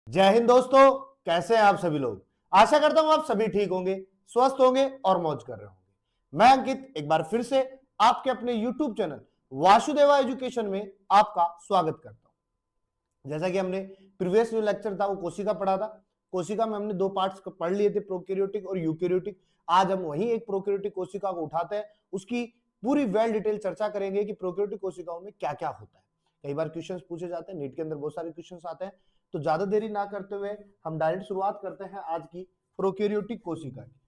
जय हिंद दोस्तों, कैसे हैं आप सभी लोग। आशा करता हूं आप सभी ठीक होंगे, स्वस्थ होंगे और मौज कर रहे होंगे। मैं अंकित एक बार फिर से आपके अपने YouTube चैनल वासुदेवा एजुकेशन में आपका स्वागत करता हूं। जैसा कि हमने प्रीवियस जो लेक्चर था वो कोशिका पढ़ा था। कोशिका में हमने दो पार्ट्स पढ़ लिए थे, प्रोकैरियोटिक और यूकैरियोटिक। आज हम वही एक प्रोकैरियोटिक कोशिका को उठाते हैं, उसकी पूरी वेल डिटेल चर्चा करेंगे कि प्रोकैरियोटिक कोशिकाओं में क्या क्या होता है। कई बार क्वेश्चंस पूछे जाते हैं, नीट के अंदर बहुत सारे क्वेश्चंस आते हैं। तो ज्यादा देरी ना करते हुए हम डायरेक्ट शुरुआत करते हैं आज की प्रोकैरियोटिक कोशिका की।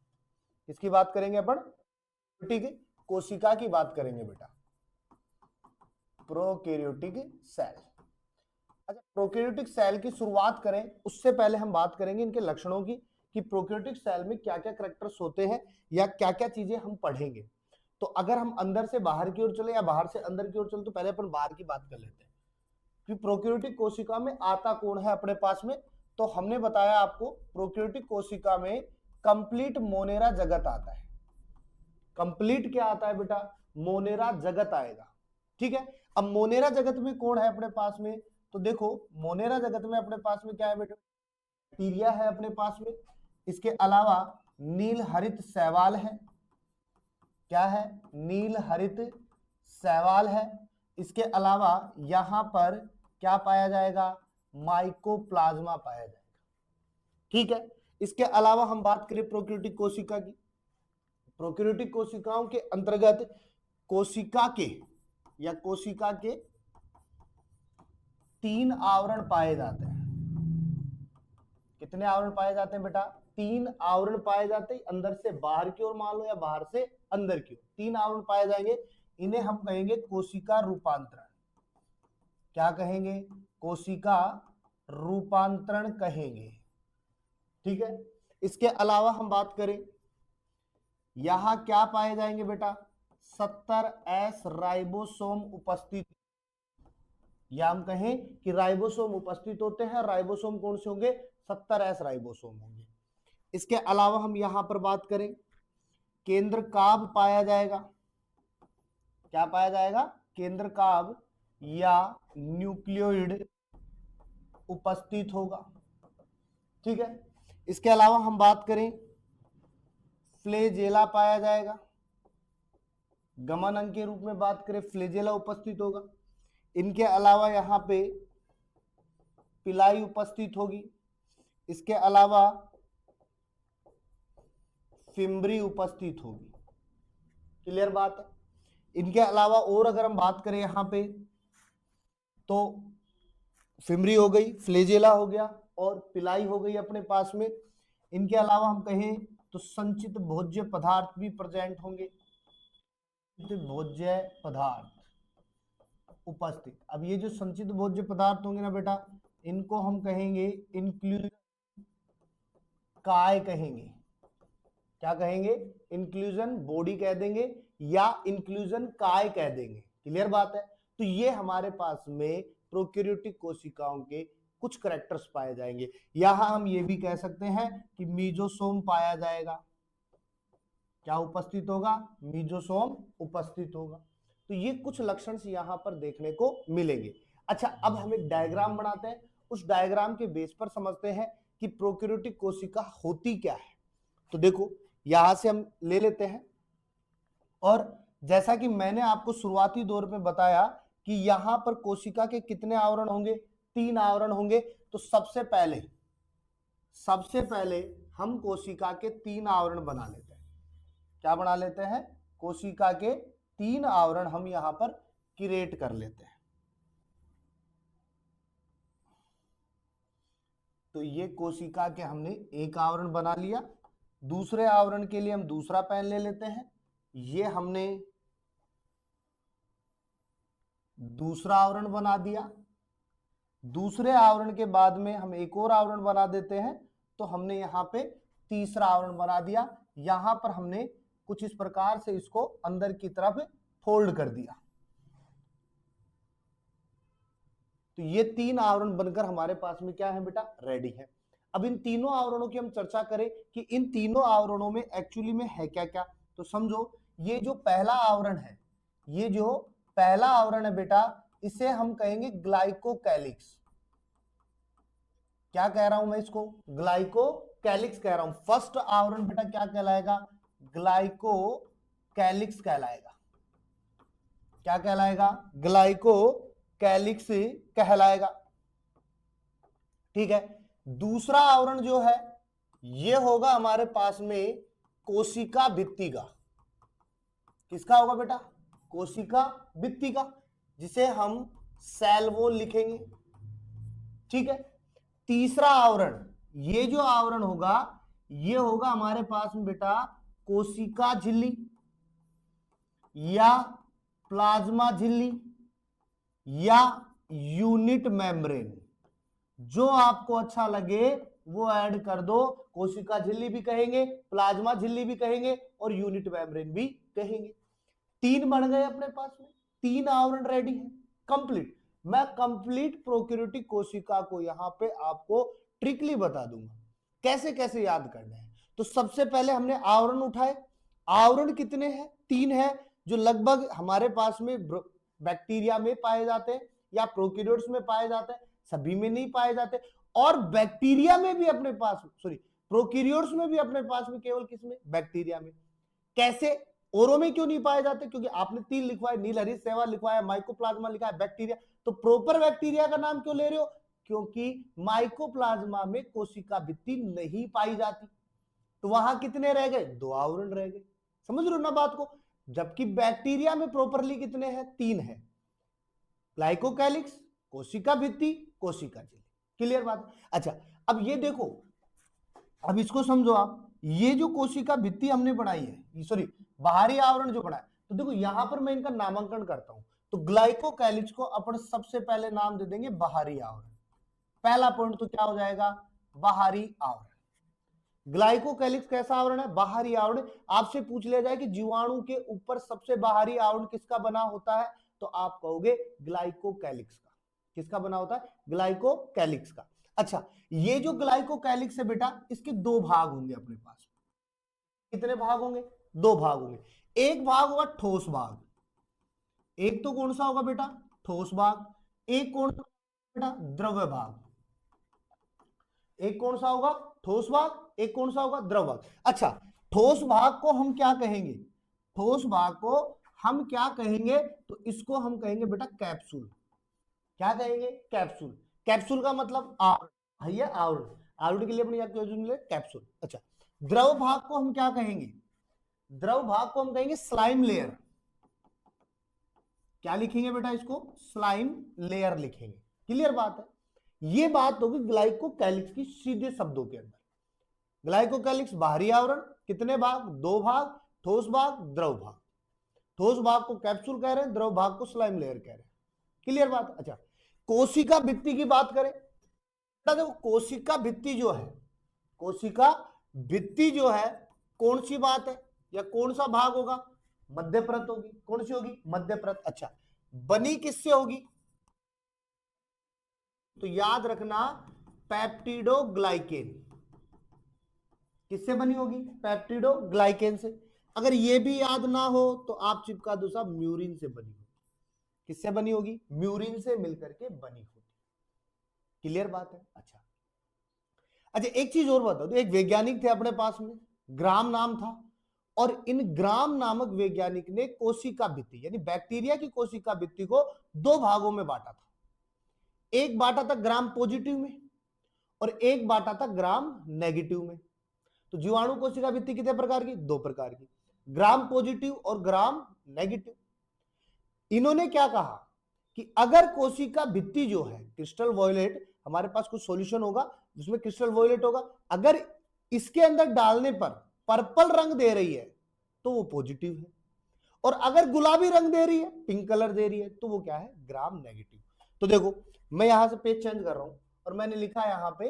किसकी बात करेंगे अपन? प्रोकैरियोटिक कोशिका की बात करेंगे बेटा, प्रोकैरियोटिक सेल। अच्छा, प्रोकैरियोटिक सेल की शुरुआत करें उससे पहले हम बात करेंगे इनके लक्षणों की, कि प्रोकैरियोटिक सेल में क्या क्या कैरेक्टर्स होते हैं या क्या क्या चीजें हम पढ़ेंगे। तो अगर हम अंदर से बाहर की ओर चले या बाहर से अंदर की ओर चले, तो पहले अपन बाहर की बात कर लेते हैं कि प्रोकैरियोटिक कोशिका में आता कौन है अपने पास में। तो हमने बताया आपको प्रोकैरियोटिक कोशिका में कंप्लीट मोनेरा जगत आता है। कंप्लीट क्या आता है बेटा? मोनेरा जगत आएगा। ठीक है, अब मोनेरा जगत में कौन है अपने पास में? तो देखो, मोनेरा जगत में अपने पास में क्या है बेटा? बैक्टीरिया है अपने पास में। इसके अलावा नील हरित शैवाल है। क्या है? नील हरित शैवाल है। इसके अलावा यहां पर क्या पाया जाएगा? माइकोप्लाज्मा पाया जाएगा। ठीक है, इसके अलावा हम बात करें प्रोकैरियोटिक कोशिका की। प्रोकैरियोटिक कोशिकाओं के अंतर्गत कोशिका के 3 आवरण पाए जाते हैं। कितने आवरण पाए जाते हैं बेटा? 3 आवरण पाए जाते हैं। अंदर से बाहर की ओर मान लो या बाहर से अंदर की ओर 3 आवरण पाए जाएंगे। इन्हें हम कहेंगे कोशिका रूपांतरण। क्या कहेंगे? कोशिका रूपांतरण कहेंगे। ठीक है, इसके अलावा हम बात करें, यहां क्या पाए जाएंगे बेटा? 70S राइबोसोम उपस्थित, या हम कहें कि राइबोसोम उपस्थित होते हैं। राइबोसोम कौन से होंगे? 70S राइबोसोम होंगे। इसके अलावा हम यहां पर बात करें, केंद्र काभ पाया जाएगा। क्या पाया जाएगा? केंद्र काभ या न्यूक्लियोइड उपस्थित होगा। ठीक है, इसके अलावा हम बात करें, फ्लेजेला पाया जाएगा। गमन अंग के रूप में बात करें, फ्लेजेला उपस्थित होगा। इनके अलावा यहां पे पिलाई उपस्थित होगी। इसके अलावा फिम्बरी उपस्थित होगी। क्लियर बात है? इनके अलावा और अगर हम बात करें यहां पे, तो फिम्बरी हो गई, फ्लेजेला हो गया और पिलाई हो गई अपने पास में। इनके अलावा हम कहें तो संचित भोज्य पदार्थ भी प्रेजेंट होंगे। भोज्य पदार्थ उपस्थित। अब ये जो संचित भोज्य पदार्थ होंगे ना बेटा, इनको हम कहेंगे इंक्लूजन काय कहेंगे। क्या कहेंगे? इंक्लूजन बॉडी कह देंगे या इंक्लूजन काय कह देंगे। क्लियर बात है? तो ये हमारे पास में प्रोकैरियोटिक कोशिकाओं के कुछ कैरेक्टर्स पाए जाएंगे। यहां हम ये भी कह सकते हैं कि मीजोसोम पाया जाएगा। क्या उपस्थित होगा? मीजोसोम उपस्थित होगा। तो ये कुछ लक्षण यहां पर देखने को मिलेंगे। अच्छा, अब हम एक डायग्राम बनाते हैं, उस डायग्राम के बेस पर समझते हैं कि प्रोकैरियोटिक कोशिका होती क्या है। तो देखो, यहां से हम ले लेते हैं, और जैसा कि मैंने आपको शुरुआती दौर में बताया कि यहां पर कोशिका के कितने आवरण होंगे? 3 आवरण होंगे। तो सबसे पहले हम कोशिका के 3 आवरण बना लेते हैं। क्या बना लेते हैं? कोशिका के 3 आवरण हम यहां पर क्रिएट कर लेते हैं। तो ये कोशिका के हमने एक आवरण बना लिया। दूसरे आवरण के लिए हम दूसरा पेन ले लेते हैं। ये हमने दूसरा आवरण बना दिया। दूसरे आवरण के बाद में हम एक और आवरण बना देते हैं, तो हमने यहां पे तीसरा आवरण बना दिया। यहां पर हमने कुछ इस प्रकार से इसको अंदर की तरफ फोल्ड कर दिया। तो ये 3 आवरण बनकर हमारे पास में क्या है बेटा? रेडी है। अब इन तीनों आवरणों की हम चर्चा करें कि इन तीनों आवरणों में एक्चुअली में है क्या क्या। तो समझो, ये जो पहला आवरण है, ये जो पहला आवरण है बेटा, इसे हम कहेंगे ग्लाइकोकैलिक्स। क्या कह रहा हूं मैं इसको? ग्लाइकोकैलिक्स कह रहा हूं। फर्स्ट आवरण बेटा क्या कहलाएगा? ग्लाइकोकैलिक्स कहलाएगा। क्या कहलाएगा? ग्लाइकोकैलिक्स कहलाएगा। ठीक है। दूसरा आवरण जो है ये होगा हमारे पास में कोशिका भित्ति का। किसका होगा बेटा? कोशिका भित्ति का, जिसे हम सेल वॉल लिखेंगे। ठीक है। तीसरा आवरण, ये जो आवरण होगा ये होगा हमारे पास में बेटा कोशिका झिल्ली या प्लाज्मा झिल्ली या यूनिट मेम्ब्रेन। जो आपको अच्छा लगे वो ऐड कर दो। कोशिका झिल्ली भी कहेंगे, प्लाज्मा झिल्ली भी कहेंगे और यूनिट मेम्ब्रेन भी कहेंगे। 3 बन गए अपने पास में, 3 आवरण रेडी है, कंप्लीट। मैं कंप्लीट प्रोकैरियोटिक कोशिका को यहां पे आपको ट्रिकली बता दूंगा कैसे कैसे याद करना है। तो सबसे पहले हमने आवरण उठाए। आवरण कितने हैं? 3 है, जो लगभग हमारे पास में बैक्टीरिया में पाए जाते हैं या प्रोकैरियोट्स में पाए जाते हैं, सभी में नहीं पाए जाते। और बैक्टीरिया में भी अपने पास, सॉरी प्रोकैरियोट्स में भी अपने पास में केवल किसमें? बैक्टीरिया में। कैसे? औरों में क्यों नहीं पाए जाते? क्योंकि आपने 3 लिखवाए, नीलहरी सेवा लिखवाया, माइकोप्लाज्मा लिखा है, बैक्टीरिया। तो प्रॉपर बैक्टीरिया का नाम क्यों ले रहे हो? क्योंकि माइकोप्लाज्मा में कोशिका भित्ति नहीं पाई जाती। तो वहां कितने रह गए? 2 आवरण रह गए। समझ रहे हो ना बात को? जबकि बैक्टीरिया में प्रॉपरली कितने हैं? 3 है। ग्लाइकोकैलिक्स, कोशिका भित्ति, कोशिका झिल्ली। क्लियर बात? अच्छा, अब ये देखो, अब इसको समझो आप। ये जो कोशिका भित्ति हमने बनाई है, सॉरी बाहरी आवरण जो बनाया, तो देखो यहां पर मैं इनका नामांकन करता हूं। तो ग्लाइकोकैलिक्स को अपन सबसे पहले नाम दे देंगे बाहरी आवरण। पहला पॉइंट तो क्या हो जाएगा? बाहरी आवरण। ग्लाइकोकैलिक्स कैसा आवरण है? बाहरी आवरण। आपसे पूछ लिया जाए कि जीवाणु के ऊपर सबसे बाहरी आवरण किसका बना होता है, तो आप कहोगे ग्लाइकोकैलिक्स का। किसका बना होता है? ग्लाइकोकैलिक्स का। अच्छा, ये जो ग्लाइकोकैलिक्स है बेटा, इसके 2 भाग होंगे अपने पास। कितने भाग होंगे? 2 भाग होंगे। एक भाग होगा ठोस भाग। एक तो कौन सा होगा बेटा? ठोस भाग। एक कौन सा बेटा? द्रव्य भाग। एक कौन सा होगा? ठोस भाग। एक कौन सा होगा? द्रव भाग। अच्छा, ठोस भाग को हम क्या कहेंगे? ठोस भाग को हम क्या कहेंगे? तो इसको हम कहेंगे बेटा कैप्सूल। क्या कहेंगे? कैप्सूल। कैप्सूल का मतलब आवरण, भैया आवरण। आवरण के लिए अपने कैप्सूल। अच्छा, द्रव भाग को हम क्या कहेंगे? द्रव भाग को हम कहेंगे स्लाइम लेयर। क्या लिखेंगे बेटा? इसको स्लाइम लेयर लिखेंगे। क्लियर बात है? ये बात होगी ग्लाइकोकैलिक्स की सीधे शब्दों के अंदर। ग्लाइकोकैलिक्स बाहरी आवरण, कितने भाग? 2 भाग। ठोस भाग, द्रव भाग। ठोस भाग को कैप्सूल कह रहे हैं, द्रव भाग को स्लाइम लेयर कह रहे हैं। क्लियर बात? अच्छा, कोशिका भित्ति की बात करें, देखो कोशिका भित्ति जो है, कोशिका भित्ति जो है कौन सी बात है या कौन सा भाग होगा? मध्य परत होगी। कौन सी होगी? मध्य परत। अच्छा, बनी किससे होगी? तो याद रखना, पेप्टिडोग्लाइकेन। किससे बनी होगी? पेप्टिडोग्लाइकेन से। अगर ये भी याद ना हो तो आप चिपका दो साहब, म्यूरिन से बनी होगी। किससे बनी होगी? म्यूरिन से मिलकर के बनी होगी। क्लियर बात है? अच्छा अच्छा, एक चीज और बता दो। एक वैज्ञानिक थे अपने पास में, ग्राम नाम था, और इन ग्राम नामक वैज्ञानिक ने कोशिका भित्ति यानी बैक्टीरिया की कोशिका भित्ति को 2 भागों में बांटा था। एक बांटा था ग्राम पॉजिटिव में और एक बांटा था ग्राम नेगेटिव में। तो जीवाणु कोशिका भित्ति कितने प्रकार की? 2 प्रकार की, ग्राम पॉजिटिव और ग्राम नेगेटिव। इन्होंने क्या कहा कि अगर कोशिका भित्ति जो है क्रिस्टल वॉयलेट, हमारे पास कुछ सॉल्यूशन होगा जिसमें क्रिस्टल वॉयलेट होगा, अगर इसके अंदर डालने पर पर्पल रंग दे रही है तो वो पॉजिटिव है, और अगर गुलाबी रंग दे रही है, पिंक कलर दे रही है, तो वो क्या है? Gram negative. तो देखो मैं यहां से पेज चेंज कर रहा हूं और मैंने लिखा यहां पे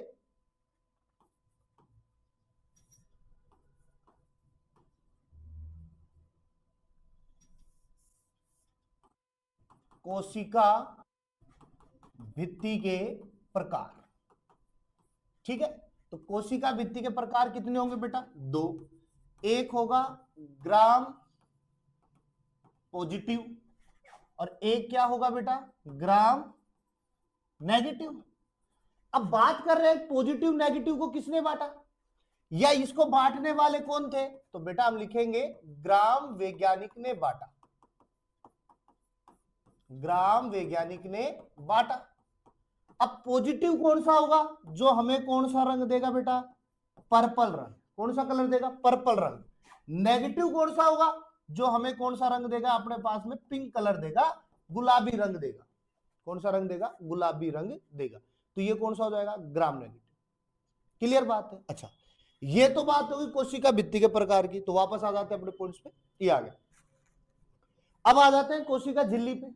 कोशिका भित्ति के प्रकार। ठीक है, तो कोशिका भित्ति के प्रकार कितने होंगे बेटा? 2। एक होगा ग्राम पॉजिटिव और एक क्या होगा बेटा? Gram negative. अब बात कर रहे हैं पॉजिटिव नेगेटिव को किसने बांटा या इसको बांटने वाले कौन थे, तो बेटा हम लिखेंगे ग्राम वैज्ञानिक ने बांटा, ग्राम वैज्ञानिक ने बांटा। अब पॉजिटिव कौन सा होगा, जो हमें कौन सा रंग देगा बेटा, पर्पल रंग, कौन सा कलर देगा, पर्पल रंग। नेगेटिव कौन सा होगा, जो हमें कौन सा रंग देगा, अपने पास में पिंक कलर देगा, गुलाबी रंग देगा, कौन सा रंग देगा, गुलाबी रंग देगा। तो ये कौन सा हो जाएगा, ग्राम नेगेटिव। क्लियर बात है। अच्छा, ये तो बात होगी कोशिका भित्ति के प्रकार की। तो वापस आ जाते हैं अपने पॉइंट्स पे, ये आ गया। अब आ जाते हैं कोशिका झिल्ली पे।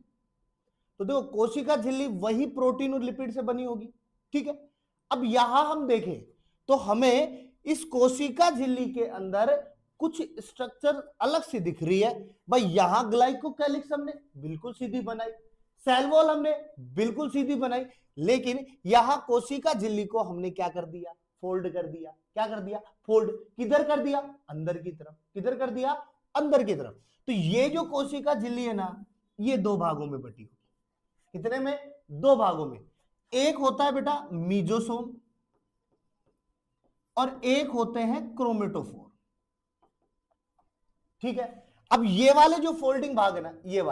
तो देखो कोशिका झिल्ली वही प्रोटीन और लिपिड से बनी होगी, ठीक है। अब यहां हम देखें तो हमें इस कोशिका झिल्ली के अंदर कुछ स्ट्रक्चर अलग से दिख रही है। भाई यहां ग्लाइकोकैलिक्स हमने बिल्कुल सीधी बनाई, सेल वॉल हमने बिल्कुल सीधी बनाई, लेकिन यहां कोशिका झिल्ली को हमने क्या कर दिया, फोल्ड कर दिया। क्या कर दिया, फोल्ड। किधर कर दिया, अंदर की तरफ। किधर कर दिया, अंदर की तरफ। तो ये जो कोशिका झिल्ली है ना, ये दो भागों में बटी हुई। कितने में, दो भागों में। एक होता है बेटा मीजोसोम और एक होते हैं क्रोमेटोफोर, ठीक है। अब ये वाले जो फोल्डिंग भाग है ना, ये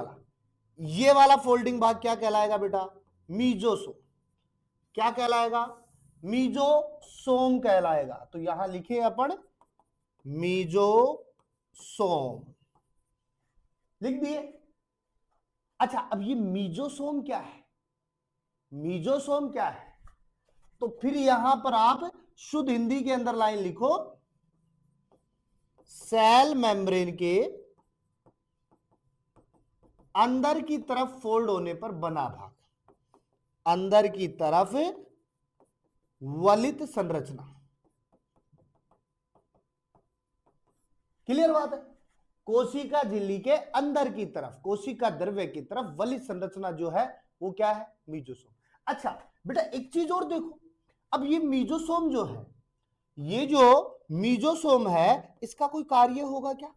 वाला फोल्डिंग भाग क्या कहलाएगा बेटा, मीजोसोम। क्या कहलाएगा, मीजोसोम कहलाएगा। तो यहां लिखे अपन मीजोसोम, लिख दिए। अच्छा, अब ये मीजोसोम क्या है, मीजोसोम क्या है, तो फिर यहां पर आप शुद्ध हिंदी के अंदर लाइन लिखो, सेल मेम्ब्रेन के अंदर की तरफ फोल्ड होने पर बना भाग, अंदर की तरफ वलित संरचना। क्लियर बात है। कोशिका झिल्ली के अंदर की तरफ, कोशिका द्रव्य की तरफ वलित संरचना जो है वो क्या है, मीजोसोम। अच्छा बेटा एक चीज और देखो, अब ये मीजोसोम जो है, ये जो मीजोसोम है, इसका कोई कार्य होगा क्या,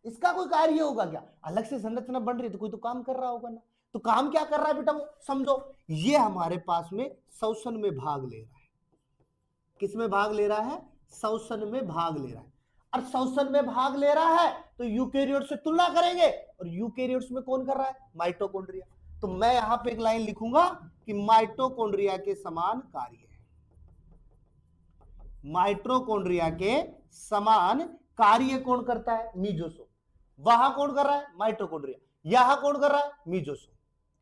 इसका कोई कार्य होगा क्या, अलग से संरचना बन रही है तो कोई तो काम कर रहा होगा ना। तो काम क्या कर रहा है बेटा, वो समझो, ये हमारे पास में श्वसन में भाग ले रहा है। किस में भाग ले रहा है, श्वसन में भाग ले रहा है। और श्वसन में भाग ले रहा है तो यूकेरियोट से तुलना करेंगे, और यूकेरियोट्स में कौन कर रहा है, माइटोकॉन्ड्रिया। तो मैं यहां पे एक लाइन लिखूंगा कि माइटोकॉन्ड्रिया के समान कार्य है, माइटोकॉन्ड्रिया के समान कार्य कौन करता है, मीजोसोम। वहां कौन कर रहा है, माइटोकॉन्ड्रिया। यहां कौन कर रहा है, मीजोसोम।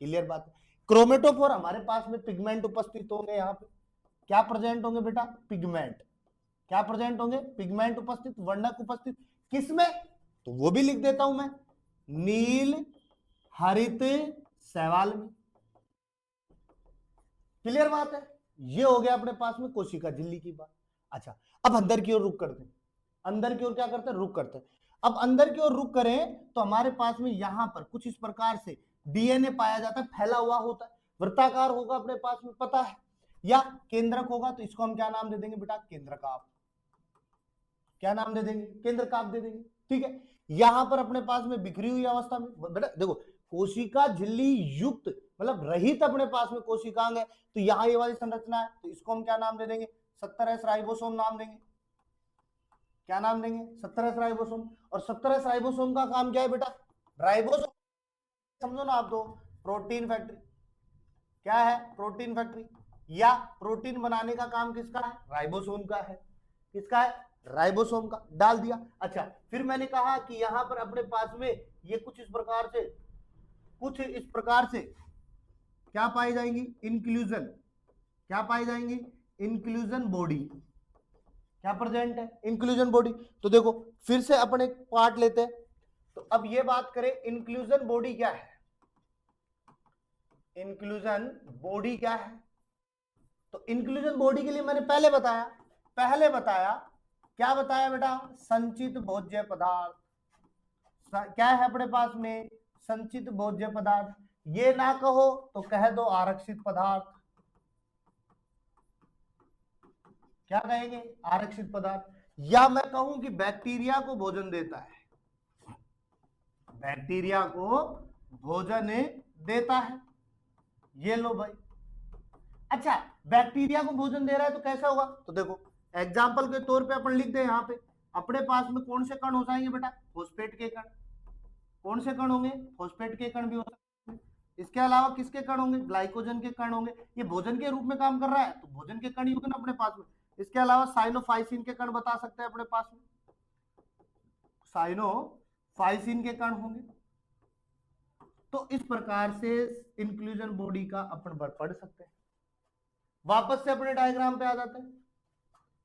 क्लियर बात है। क्रोमेटोफोर हमारे पास में पिगमेंट उपस्थित होंगे, यहां पे क्या प्रेजेंट होंगे बेटा, पिगमेंट। क्या प्रेजेंट होंगे, पिगमेंट उपस्थित, वर्णक उपस्थित। किसमें, तो वो भी लिख देता हूं मैं, नील हरित शैवाल में। क्लियर बात है। ये हो गया अपने पास में कोशिका झिल्ली की बात। अच्छा अब अंदर की ओर रुक करते हैं, अंदर की ओर क्या करते हैं, रुक करते हैं। अब अंदर की ओर रुक करें तो हमारे पास में यहां पर कुछ इस प्रकार से डीएनए पाया जाता है, फैला हुआ होता है, वृत्ताकार होगा अपने पास में पता है, या केंद्रक होगा। तो इसको हम क्या नाम दे देंगे बेटा, केंद्रकाप। क्या नाम दे देंगे, केंद्रकाप दे देंगे, ठीक है। यहां पर अपने पास में बिखरी हुई अवस्था में बेटा देखो, कोशिका झिल्ली युक्त मतलब रहित अपने पास में कोशिकांग है, तो यहां ये वाली संरचना है, तो इसको हम क्या नाम दे देंगे, 17S राइबोसोम नाम देंगे। क्या नाम देंगे, 17S राइबोसोम। और 17S राइबोसोम का काम क्या है बेटा, राइबोसोम समझो ना आप, तो प्रोटीन फैक्ट्री। क्या है, प्रोटीन फैक्ट्री, या प्रोटीन बनाने का काम किसका है, राइबोसोम का है। किसका है, राइबोसोम का। डाल दिया। अच्छा फिर मैंने कहा कि यहां पर अपने पास में ये कुछ इस प्रकार से क्या पाई जाएंगी, इंक्लूजन। क्या पाई जाएंगी, इंक्लूजन बॉडी। क्या प्रेजेंट है, इंक्लूजन बॉडी। तो देखो फिर से अपन एक पार्ट लेते हैं। तो अब ये बात करें इंक्लूजन बॉडी क्या है, इंक्लूजन बॉडी क्या है। तो इंक्लूजन बॉडी के लिए मैंने पहले बताया क्या बताया बेटा, संचित भोज्य पदार्थ। क्या है अपने पास में, संचित भोज्य पदार्थ। ये ना कहो तो कह दो आरक्षित पदार्थ। क्या कहेंगे, आरक्षित पदार्थ। या मैं कहूं कि बैक्टीरिया को भोजन देता है, बैक्टीरिया को भोजन देता है। ये लो भाई, अच्छा, बैक्टीरिया को भोजन दे रहा है तो कैसा होगा, तो देखो एग्जाम्पल के तौर पे अपन लिख दे यहाँ पे, अपने पास में कौन से कण हो जाएंगे बेटा, फॉस्फेट के कण। कौन से कण होंगे, फॉस्फेट के कण भी हो सकते हैं। इसके अलावा किसके कण होंगे, ग्लाइकोजन के कण होंगे। ये भोजन के रूप में काम कर रहा है तो भोजन के कण ही होंगे ना अपने पास में। इसके अलावा साइनोफाइसिन के कण बता सकते हैं अपने पास में, साइनोफाइसिन के कण होंगे। तो इस प्रकार से इंक्लूजन बॉडी का अपन पढ़ सकते हैं। वापस से अपने डायग्राम पे आ जाते हैं,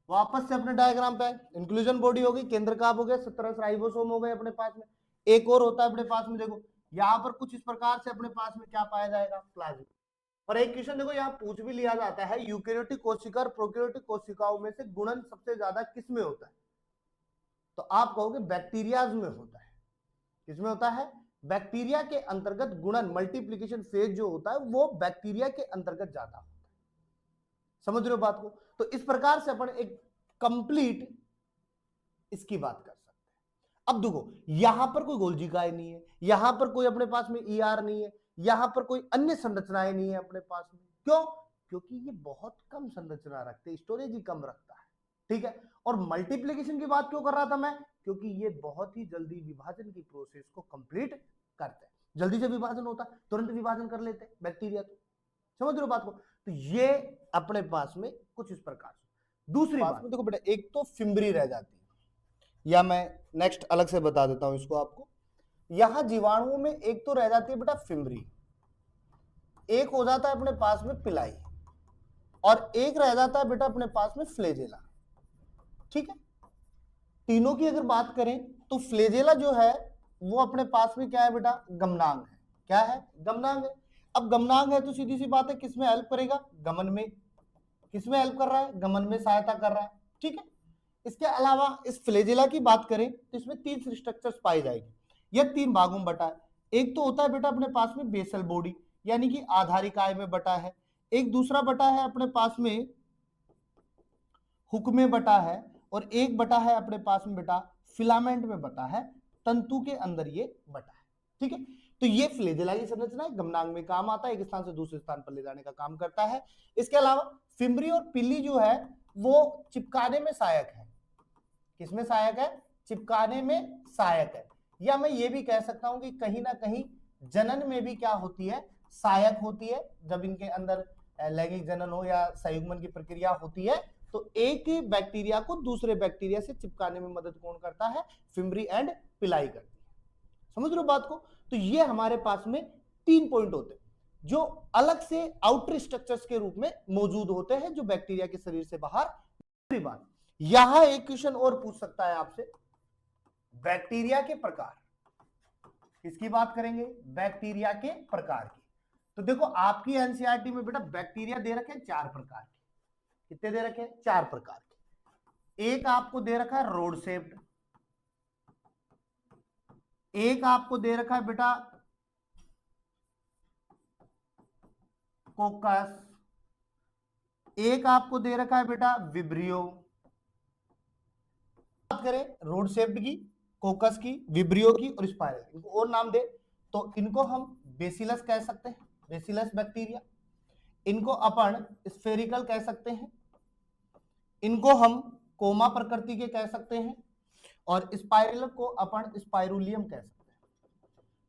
वापस से अपने डायग्राम पे। इंक्लूजन बॉडी होगी, केंद्र काप हो गए, 17 राइबोसोम हो गए अपने पास में। एक और होता है अपने पास में, देखो यहाँ पर कुछ इस प्रकार से अपने पास में क्या पाया जाएगा, प्लाज्मा। और एक क्वेश्चन देखो यहाँ पूछ भी लिया जाता है, यूकेरियोटिक कोशिका और प्रोकैरियोटिक कोशिकाओं में से गुणन सबसे ज्यादा किस में होता है, तो आप कहोगे बैक्टीरियाज में होता है। किसमें होता है, बैक्टीरिया के अंतर्गत गुणन, मल्टीप्लिकेशन फेज जो होता है वो बैक्टीरिया के अंतर्गत जाता है। समझ रहे हो बात को। तो इस प्रकार से अपन एक कंप्लीट इसकी बात कर सकते हैं। अब देखो यहां पर कोई गोल्जिकाएं नहीं है, यहां पर कोई अपने पास में ईआर नहीं है, यहां पर कोई अन्य संरचनाएं नहीं है अपने पास में। क्यों, क्योंकि ये बहुत कम संरचना रखते हैं, स्टोरेज ही कम रखता है, ठीक है। और मल्टीप्लिकेशन की बात क्यों कर रहा था मैं, क्योंकि ये बहुत ही जल्दी विभाजन की प्रोसेस को कंप्लीट करते हैं। जल्दी से विभाजन होता है, तुरंत विभाजन कर लेते हैं बैक्टीरिया। तो समझ रहे हो बात को। तो ये अपने पास में कुछ इस प्रकार से। दूसरी बात में देखो बेटा, एक तो फिम्बरी रह जाती है, या मैं नेक्स्ट अलग से बता देता हूं इसको आपको। यहां जीवाणुओं में एक तो रह जाती है बेटा फिम्बरी, एक हो जाता है अपने पास में पिलाई, और एक रह जाता है बेटा अपने पास में फ्लेजेला, ठीक है। तीनों की अगर बात करें तो फ्लेजेला जो है वो अपने पास में क्या है बेटा, गमनांग है। क्या है, गमनांग है। अब गमनांग है तो सीधी सी बात है किसमें हेल्प करेगा, गमन में। किसमें हेल्प कर रहा है, गमन में सहायता कर रहा है, ठीक है। इसके अलावा इस फ्लेजेला की बात करें तो इसमें 3 स्ट्रक्चर्स पाई जाएगी। यह 3 भागों में बटा है। एक तो होता है बेटा अपने पास में बेसल बॉडी, यानी कि आधारिकाय में बटा है। एक दूसरा बटा है अपने पास में हुक में बटा है, और एक बटा है अपने पास में बेटा फिलामेंट में बटा है, तंतु के अंदर ये बटा है, ठीक है। तो ये फ्लेजेला की संरचना है, गमनांग में काम आता है, एक स्थान से दूसरे स्थान पर ले जाने का काम करता है। इसके अलावा फिम्बरी और पिल्ली जो है वो चिपकाने में सहायक है। किसमें सहायक है, चिपकाने में सहायक है। या मैं ये भी कह सकता हूं कि कहीं ना कहीं जनन में भी क्या होती है, सहायक होती है। जब इनके अंदर लैंगिक जनन हो या संयुग्मन की प्रक्रिया होती है तो एक ही बैक्टीरिया को दूसरे बैक्टीरिया से चिपकाने में मदद कौन करता है, फिम्बरी एंड पिलाई करती है। समझ रहे हो बात को। तो ये हमारे पास में 3 पॉइंट होते हैं जो अलग से आउटर स्ट्रक्चर्स के रूप में मौजूद होते हैं, जो बैक्टीरिया के शरीर से बाहर। दूसरी बात, यहां एक क्वेश्चन और पूछ सकता है आपसे, बैक्टीरिया के प्रकार। किसकी बात करेंगे, बैक्टीरिया के प्रकार की। तो देखो आपकी एनसीईआरटी में बेटा बैक्टीरिया दे रखे हैं 4 प्रकार के। कितने दे रखे हैं, 4 प्रकार के। एक आपको दे रखा है रोड शेप्ड, एक आपको दे रखा है बेटा कोकस, एक आपको दे रखा है बेटा विब्रियो। बात करें रोड शेप्ड की, कोकस की, विब्रियो की और स्पाइरल, इनको और नाम दे तो इनको हम बेसिलस कह सकते हैं, बेसिलस बैक्टीरिया। इनको अपन स्फेरिकल कह सकते हैं, इनको हम कोमा प्रकृति के कह सकते हैं, और स्पाइरल को अपन स्पाइरुलियम कह सकते हैं।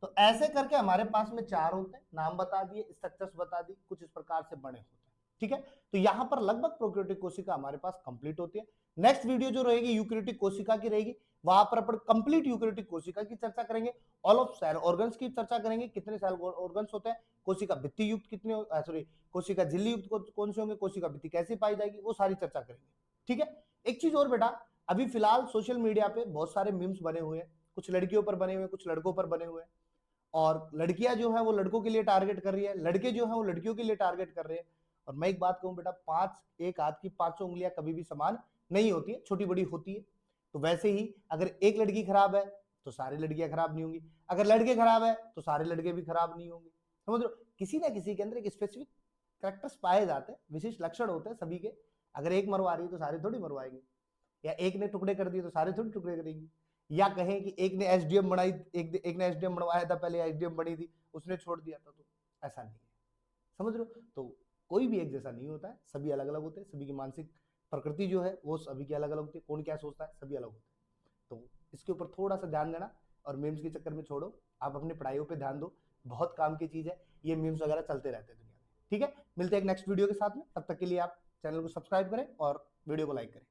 तो ऐसे करके हमारे पास में 4 होते हैं, नाम बता दिए, स्ट्रक्चर्स बता दी, कुछ इस प्रकार से बने होते हैं, ठीक है। तो यहां पर लगभग प्रोकैरियोटिक कोशिका हमारे पास कंप्लीट होती है। नेक्स्ट वीडियो जो रहेगी यूकैरियोटिक कोशिका की रहेगी, वहां पर अपन कंप्लीट यूकैरियोटिक कोशिका की चर्चा करेंगे, ऑल ऑफ सेल ऑर्गन्स की चर्चा करेंगे, कितने सेल ऑर्गन्स होते हैं, कोशिका भित्ति युक्त कितने, सॉरी कोशिका झिल्ली युक्त कौन से होंगे, कोशिका भित्ति कैसे पाई जाएगी, वो सारी चर्चा करेंगे, ठीक है। एक चीज और बेटा, अभी फिलहाल सोशल मीडिया पे बहुत सारे मीम्स बने हुए हैं, कुछ लड़कियों पर बने हुए, कुछ लड़कों पर बने हुए हैं, और लड़कियां जो है वो लड़कों के लिए टारगेट कर रही है, लड़के जो है वो लड़कियों के लिए टारगेट कर रहे हैं। और मैं एक बात कहूं बेटा, एक हाथ की 500 उंगलियां कभी भी समान नहीं होती है, छोटी बड़ी होती है। तो वैसे ही अगर एक लड़की खराब है तो सारी लड़कियां खराब नहीं होंगी, अगर लड़के खराब है तो सारे लड़के भी खराब नहीं होंगे। समझ लो, किसी ना किसी के अंदर एक स्पेसिफिक कैरेक्टर्स पाए जाते हैं, विशिष्ट लक्षण होते हैं सभी के। अगर एक मरवा रही है तो सारे थोड़ी मरवाएंगे, या एक ने टुकड़े कर दिए तो सारे थोड़ी टुकड़े करेंगे, या कहें कि एक ने एसडीएम बनाई, एक ने एसडीएम बनवाया था, पहले एसडीएम बनी थी, उसने छोड़ दिया था, तो ऐसा नहीं है। समझ रहे हो। तो कोई भी एक जैसा नहीं होता है, सभी अलग अलग होते हैं, सभी की मानसिक प्रकृति जो है वो सभी की अलग अलग होती है, कौन क्या सोचता है सभी अलग होते हैं। तो इसके ऊपर थोड़ा सा ध्यान देना और मीम्स के चक्कर में छोड़ो, आप अपनी पढ़ाइयों पे ध्यान दो, बहुत काम की चीज है, ये मीम्स वगैरह चलते रहते हैं दुनिया में। ठीक है, मिलते हैं एक नेक्स्ट वीडियो के साथ में, तब तक के लिए आप चैनल को सब्सक्राइब करें और वीडियो को लाइक करें।